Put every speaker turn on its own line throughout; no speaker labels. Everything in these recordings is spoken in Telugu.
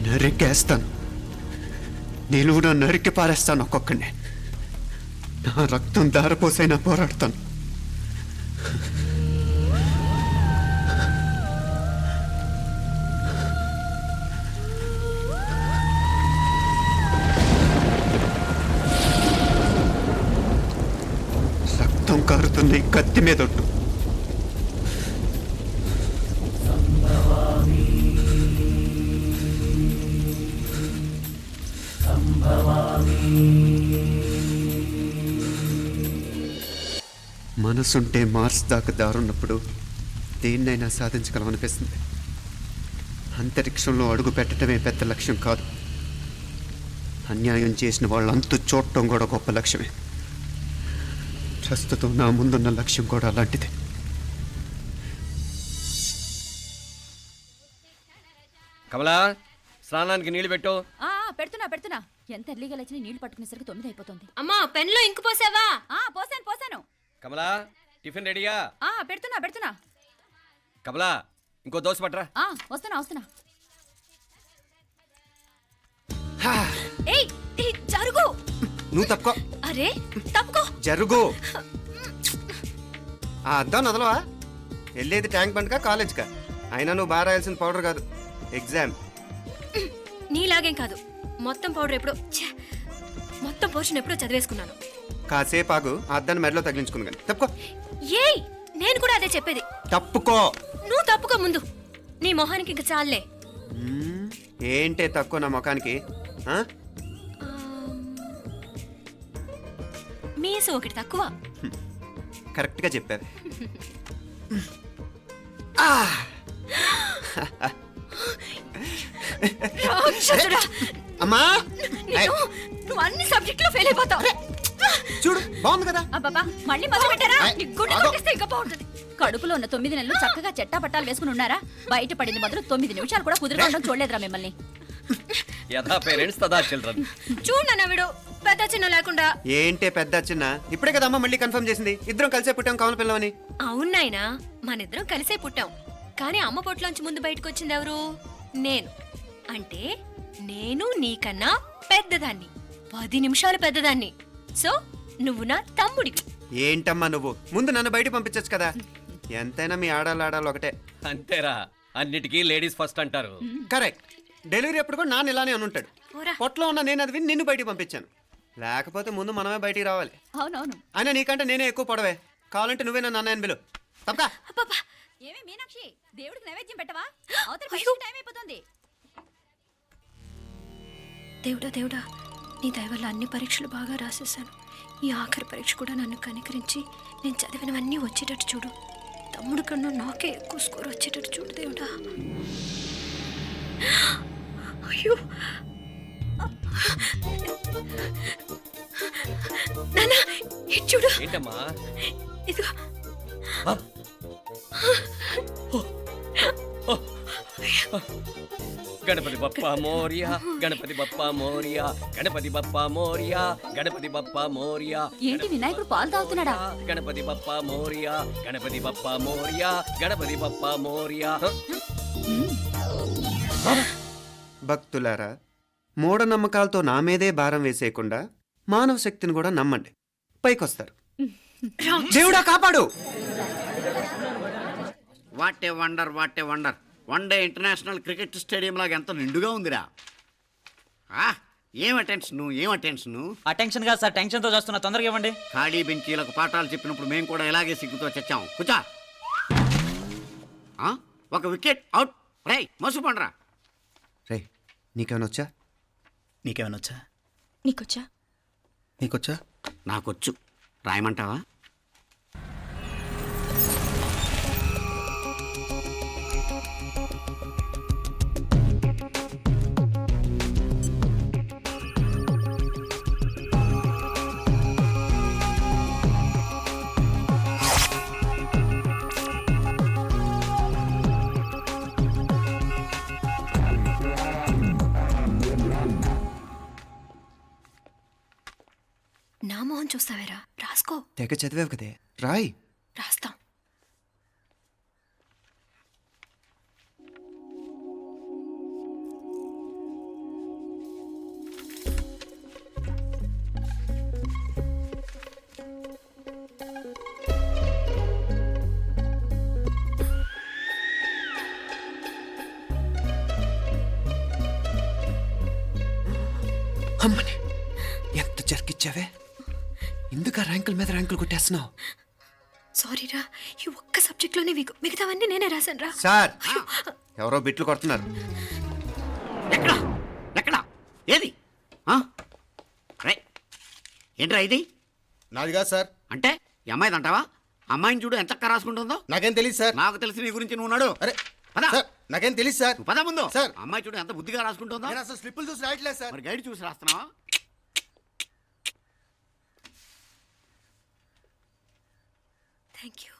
నరికేస్తాను. నిలువున నరికి పారేస్తాను ఒక్కొక్కడిని. నా రక్తం దారపోసైనా పోరాడతాను. రక్తం కారుతుంది కత్తి మీదొట్టు. మనసుంటే మార్స్ దాకా దారున్నప్పుడు దేన్నైనా సాధించగలమనిపిస్తుంది. అంతరిక్షంలో అడుగు పెట్టడమే పెద్ద లక్ష్యం కాదు. అన్యాయం చేసిన వాళ్ళంతు చూడటం కూడా గొప్ప లక్ష్యమే. ప్రస్తుతం నా ముందున్న లక్ష్యం కూడా అలాంటిదే.
కమలా, స్నానానికి నీళ్లు పెట్టు.
పెడుతున్నా. ఎంత ఎర్లీగా లేచిన నీళ్లు పట్టుకునేసరికి 9 అయిపోతుంది.
అమ్మా, పెన్లో ఇంకు పోసావా?
పోసాను.
కమలా, టిఫిన్ రెడీయా?
పెడుతున్నా.
కమలా, ఇంకో దోశ పట్రా.
వస్తున్నా. ఏయ్, జరుగు.
నువ్వు తప్పుకో.
అరే తప్పుకో.
జరుగు. ఆ అద్దం నదలవా? వెళ్ళేది ట్యాంక్ బండ్కా కాలేజ్కా? అయినా నువ్వు బాగా రాయాల్సిన పౌడర్ కాదు, ఎగ్జామ్.
నీలాగేం కాదు. మొత్తం పౌడర్ ఎప్పుడో మొత్తం పోర్షన్ ఎప్పుడో చదివేసుకున్నాను.
కాసేపు ఆగు, ఆ అద్దాన్ని మెడలో తగిలించుకుంది కానీ. తప్పుకో.
ఏయ్, నేను కూడా అదే చెప్పేది.
తప్పుకో.
నువ్వు తప్పుకో ముందు. నీ మొహానికి ఇంక చాలే.
ఏంటే తక్కువ నా ముఖానికి?
మీసు ఒకటి తక్కువ.
కరెక్ట్గా చెప్పారు. అమ్మా,
నువ్వు అన్ని సబ్జెక్టులో ఫెయిల్ అయిపోతావు.
చూడు, బాగుంది కదా?
అబ్బా, మళ్ళీ మొదలు పెట్టారా? ఇంకా బాగుంటుంది. కడుపులో ఉన్న 9 నెలలు చక్కగా చెట్టా పట్టాలు వేసుకుని ఉన్నారా? బయట పడింది మొదలు 9 నిమిషాలు కూడా కుదురుకోవడం చూడలేదురా మిమ్మల్ని.
యథా పేరెంట్స్ తదా చిల్డ్రన్.
చూడు నవ్విడు, పెద్ద చిన్న లేకుండా.
ఏంటే పెద్ద చిన్న? ఇప్పుడే కదా అమ్మ మళ్ళీ కన్ఫర్మ్ చేసింది ఇద్దరం కలిసే పుట్టాం కమల పిల్లవని.
అవునాయినా, మనిద్దరం కలిసే పుట్టాం. కానీ అమ్మ పొట్లోంచి ముందు బయటకు వచ్చింది ఎవరు? నేను. అంటే నేను నీకన్నా పెద్దదాన్ని, 10 నిమిషాలు పెద్దదాన్ని. సో నువ్వు నా తమ్ముడి.
ఏంటమ్మా నువ్వు? ముందు నన్ను బయట పంపించచ్చు కదా. ఎంతైనా మీ ఆడాలు ఒకటే.
అంతేరా, అన్నిటికీ లేడీస్ ఫస్ట్ అంటారు.
కరెక్ట్. డెలివరీ అప్పుడు కూడా నాన్న ఇలానే అనుంటాడు. పొట్టలో ఉన్న నేను అది విని నిన్ను బయటికి పంపించాను. లేకపోతే ముందు మనమే బయటికి రావాలి.
అవునవును.
అయినా నీకంటే నేనే ఎక్కువ పొడవే. కావాలంటే నువ్వే నన్ను అన్నయ్యను పిలు. తప్పకా.
ఏమి మీనాక్షి, దేవుడికి నైవేద్యం పెట్టవా? టైం అయిపోతుంది.
దేవుడా, నీ దయ వల్ల అన్ని పరీక్షలు బాగా రాసేసాను. ఈ ఆఖరి పరీక్ష కూడా నన్ను కనికరించి నేను చదివినవన్నీ వచ్చేటట్టు చూడు. తమ్ముడు కన్నా నాకే ఎక్కువ స్కోర్ వచ్చేటట్టు చూడు దేవుడా. అయ్యో నాన్న, ఇది చూడు.
ఏంటమ్మా?
ఇదిగో.
గణపతి బప్పా మోరియా, గణపతి బప్పా మోరియా, గణపతి బప్పా మోరియా, గణపతి బప్పా మోరియా.
ఏంటి వినాయకుడు పాలు తాగుతున్నాడా?
గణపతి బప్పా మోరియా, గణపతి బప్పా మోరియా, గణపతి బప్పా మోరియా.
భక్తులారా, మూఢనమ్మకాలతో నా మీదే భారం వేసేయకుండా మానవ శక్తిని కూడా నమ్మండి, పైకొస్తారు. దేవుడా కాపాడు.
What a wonder, what a wonder. One day international cricket stadium లాగా ఎంత నిండుగా ఉందిరా. ఏం అటెన్షన్?
అటెన్షన్ కాదు సార్, టెన్షన్తో చేస్తున్నా. తొందరగా ఇవ్వండి.
ఖాళీ బెంచీలకు పాఠాలు చెప్పినప్పుడు మేము కూడా ఇలాగే సిగ్గుతో చచ్చాం. కూర్చో. ఒక వికెట్ అవుట్. రై మసు పండ్రా.
రే, నీకేమైనా వచ్చా?
నీకేమైనా వచ్చా?
నీకొచ్చా?
నాకొచ్చు. రాయమంటావా?
నా మొహం చూస్తావేరా? రాసుకో.
తెగ చదివావు కదే, రాయ్.
రాస్తాం.
అమ్మని ఎంత జరికిచ్చావే, ఎందుకు ఆ ర్యాంకుల మీద ర్యాంకులు కొట్టేస్తున్నావు?
సారీరా, ఈ ఒక్క సబ్జెక్ట్లోనే వీకు, మిగతావన్నీ నేనే రాశాను రా.
సార్, ఎవరో బిట్లు కొడుతున్నారు.
ఎక్కడ ఎక్కడ ఏది ఆ? రే, ఏంట్రా ఇది?
నాది కాదు సార్.
అంటే ఈ అమ్మాయిది అంటావా? అమ్మాయిని చూడు ఎంత రాసుకుంటుందో.
నాకేం తెలియదు సార్.
నాకు తెలిసి నీ గురించి నువ్వు నాడు.
అరే
పద.
సార్, నాకేం తెలియదు సార్.
నువ్వు పద ముందు.
సార్.
అమ్మాయి చూడు ఎంత బుద్ధిగా రాసుకుంటుందో.
నేను అసలు స్లిప్పులు చూసి రాయట్లేదు సార్.
మరి గైడ్ చూసి రాస్తున్నావా?
Thank you.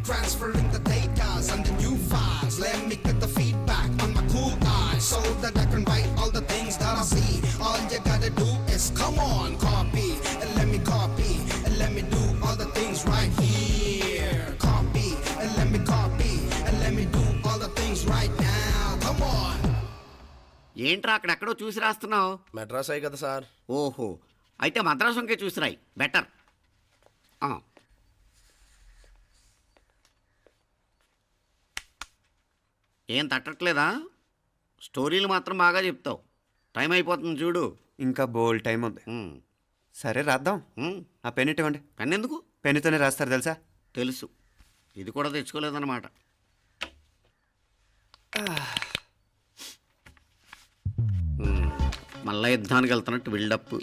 Transferring the data and the new files. Let me get the feedback on my cool eyes so that I can write all the things that I see. All you gotta do is come on, copy, and let me copy, and let me do all the things right here. Copy, and let me copy, and let me do all the things right now. Come on.
ఏంట్రా అక్కడెక్కడో చూసి రాస్తున్నావు?
మెడ్రాస్ అయ్యి కదా సార్.
ఓహో, అయితే మద్రాసు వంకే చూసి రాయి, బెటర్. ఏం తట్టట్లేదా? స్టోరీలు మాత్రం బాగా చెప్తావు. టైం అయిపోతుంది చూడు.
ఇంకా బోల్ టైం ఉంది. సరే రాద్దాం. ఆ పెన్ ఇవ్వండి.
పెన్ ఎందుకు?
పెన్నుతోనే రాస్తారు తెలుసా?
తెలుసు, ఇది కూడా తెచ్చుకోలేదన్నమాట. మళ్ళా యుద్ధానికి వెళ్తున్నట్టు బిల్డప్.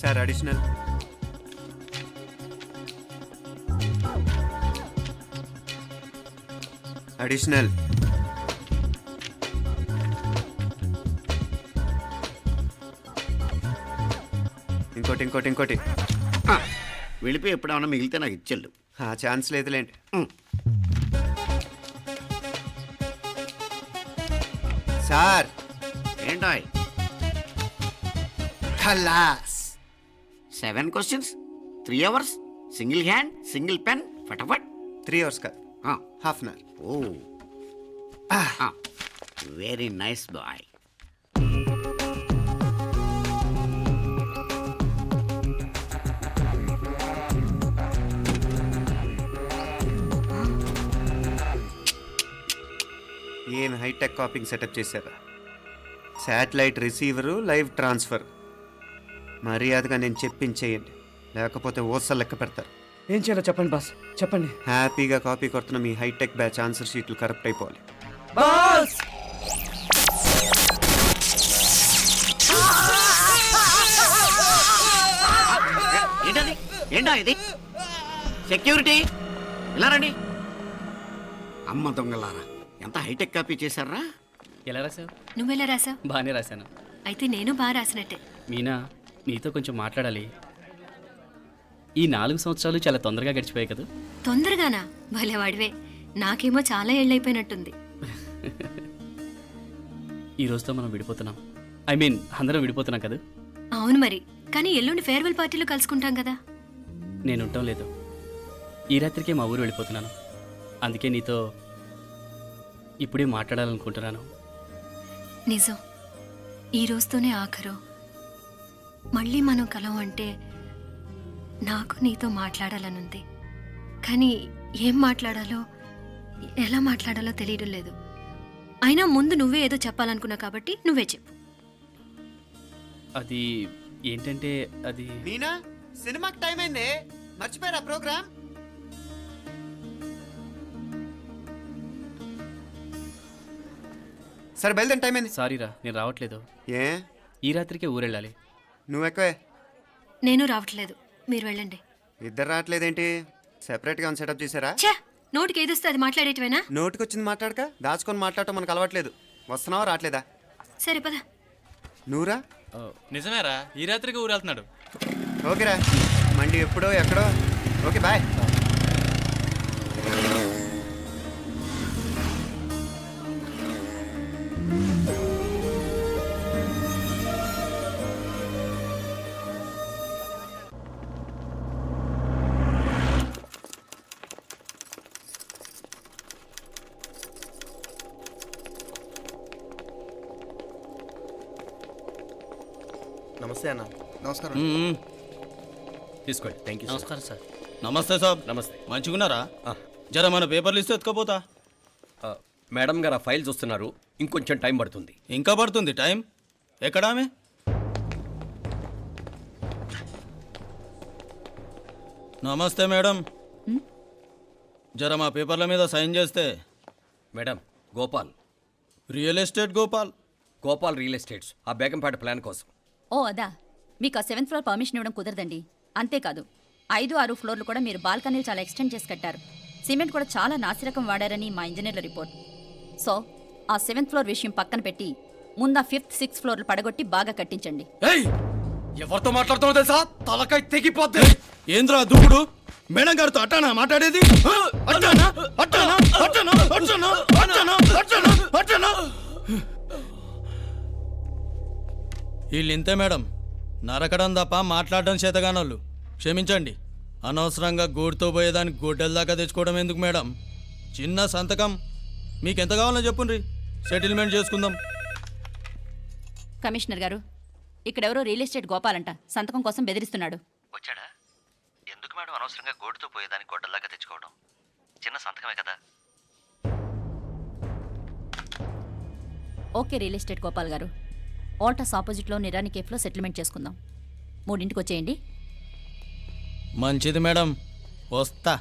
Sir additional. అడిషనల్. ఇంకోటి ఇంకోటి ఇంకోటి.
వెళ్ళిపోయి ఎప్పుడేమన్నా మిగిలితే నాకు ఇచ్చెళ్ళు.
ఆ ఛాన్స్ లేదులేండి. సార్
ఏంటాయ్?
ఖలాస్.
7 questions, 3 hours, single hand, single pen, ఫటాఫట్.
3 hours కాదు, half an hour.
Oh, very nice boy.
ఏం హైటెక్ కాపింగ్ సెటప్ చేశారా? Satellite receiver, live transfer. మర్యాదగా నేను చెప్పించేయండి, లేకపోతే ఓసలు లెక్క పెడతారు.
ఏం చేయాలో చెప్పండి బాస్, చెప్పండి.
హ్యాపీగా కాపీ కొడుతున్న మీ హైటెక్ బ్యాచ్ ఆన్సర్ షీట్లు కరెక్ట్ అయిపోవాలి.
బాస్
ఏంటది? ఏంటా ఇది? సెక్యూరిటీ ఇలా రండి. అమ్మ దొంగలారా, ఎంత హైటెక్ కాపీ చేశారా?
ఎలా రాసావు?
నువ్వెలా రాసా?
బాగానే రాశాను.
అయితే నేను బాగా రాసినట్టే.
మీనా, నీతో కొంచెం మాట్లాడాలి. ఈ 4 సంవత్సరాలు చాలా తొందరగా గడిచిపోయాయి కదా.
తొందరగానా? భలేవాడివే. నాకేమో చాలా ఏళ్ళైపోయినట్టుంది.
ఈ రోజుతో మనం విడిపోతున్నాం. ఐ మీన్ అందరం విడిపోతున్నాం కదా.
అవును మరి, కానీ ఎల్లుండి ఫేర్వెల్ పార్టీలో కలుసుకుంటాం కదా.
నేను ఉండటం లేదు. ఈ రాత్రికే మా ఊరు వెళ్ళిపోతున్నాను. అందుకే నీతో ఇప్పుడే మాట్లాడాలనుకుంటున్నాను.
నిజం, ఈ రోజుతోనే ఆఖరు. మళ్ళీ మనం కలం అంటే నాకు నీతో మాట్లాడాలనుంది. కానీ ఏం మాట్లాడాలో, ఎలా మాట్లాడాలో తెలియడం లేదు. అయినా ముందు నువ్వే ఏదో చెప్పాలనుకున్నా కాబట్టి నువ్వే చెప్పు.
అది ఏంటంటే అది
మీనా, సినిమాకి టైం అయింది, మర్చిపోయారా ప్రోగ్రామ్? సరే బయలుదేరి, టైం అయింది.
సారీరా, నేను రావట్లేదు.
ఏ?
ఈ రాత్రికే ఊరెళ్ళాలి.
నువ్వు ఎక్కువే.
నేను రావట్లేదు, మీరు వెళ్ళండి.
ఇద్దరు రావట్లేదేంటి? సెపరేట్గా సెటప్ చేశారా?
ఛే, నోటికి ఏదొస్తే అది మాట్లాడేటివేనా?
నోటికి వచ్చింది మాట్లాడక దాచుకొని మాట్లాడటం మనకు అలవాట్లేదు. వస్తున్నావా రావట్లేదా?
సరే పద.
నువ్వురా.
నిజమేరా, ఈ రాత్రికి ఊరు వెళ్తున్నాడు.
ఓకేరా, మండి ఎప్పుడో ఎక్కడో. Okay bye.
నమస్తే అన్న. నమస్కారం.
తీసుకోండి. Thank you.
నమస్కారం సార్.
నమస్తే సాబ్.
నమస్తే.
మంచిగున్నారా? జర మన పేపర్లు ఇస్తే ఎత్తుకోపోతా.
మేడం గారు ఆ ఫైల్ చూస్తున్నారు, ఇంకొంచెం టైం పడుతుంది.
ఇంకా పడుతుంది టైం. ఎక్కడా ఆమె? నమస్తే మేడం. జర మా పేపర్ల మీద సైన్ చేస్తే.
Madam, Gopal
real estate Gopal.
Gopal real estates ఆ బేగంపేట ప్లాన్ కోసం.
ఓ అదా, మీకు ఆ 7th ఫ్లోర్ పర్మిషన్ ఇవ్వడం కుదరదండి. అంతేకాదు 5, 6 ఫ్లోర్లు కూడా మీరు బాల్కనీలు చాలా ఎక్స్టెండ్ చేసి కట్టారు. సిమెంట్ కూడా చాలా నాసిరకం వాడారని మా ఇంజనీర్ల రిపోర్ట్. సో ఆ 7th ఫ్లోర్ విషయం పక్కన పెట్టి ముందు ఆ 5th, 6th ఫ్లోర్లు పడగొట్టి బాగా కట్టించండి.
ఎవరితో మాట్లాడుతావో తెలుసా? తలకాయ తెగిపోద్ది.
ఏంద్రా దూకుడు? మేడం గారితో అట్టానా మాట్లాడేది? అట్టానా అట్టానా అట్టానా అట్టానా అట్టానా అట్టానా అట్టానా? వీళ్ళు ఇంతే మేడం, నరకడం తప్ప మాట్లాడడం చేతగానోళ్ళు. క్షమించండి, అనవసరంగా గూడుతో పోయేదానికి గొడ్డల దాకా తెచ్చుకోవడం ఎందుకు మేడం? చిన్న సంతకం మీకెంత కావాలో చెప్పుండ్రి, సెటిల్మెంట్ చేసుకుందాం.
కమిషనర్ గారు, ఇక్కడెవరో రియల్ ఎస్టేట్ గోపాలంట సంతకం కోసం బెదిరిస్తున్నాడు.
వచ్చాడా? ఎందుకు మేడం అనవసరంగా గోడుతో పోయేదానికి గొడ్డల్లాగా తెచ్చుకోవడం? చిన్న సంతకమే కదా.
ఓకే రియల్ ఎస్టేట్ గోపాల్ గారు, ఆల్టాస్ ఆపోజిట్లో నిరాని కేఫ్లో సెటిల్మెంట్ చేసుకుందాం. 3ంటికి వచ్చేయండి.
మంచిది మేడం, వస్తా.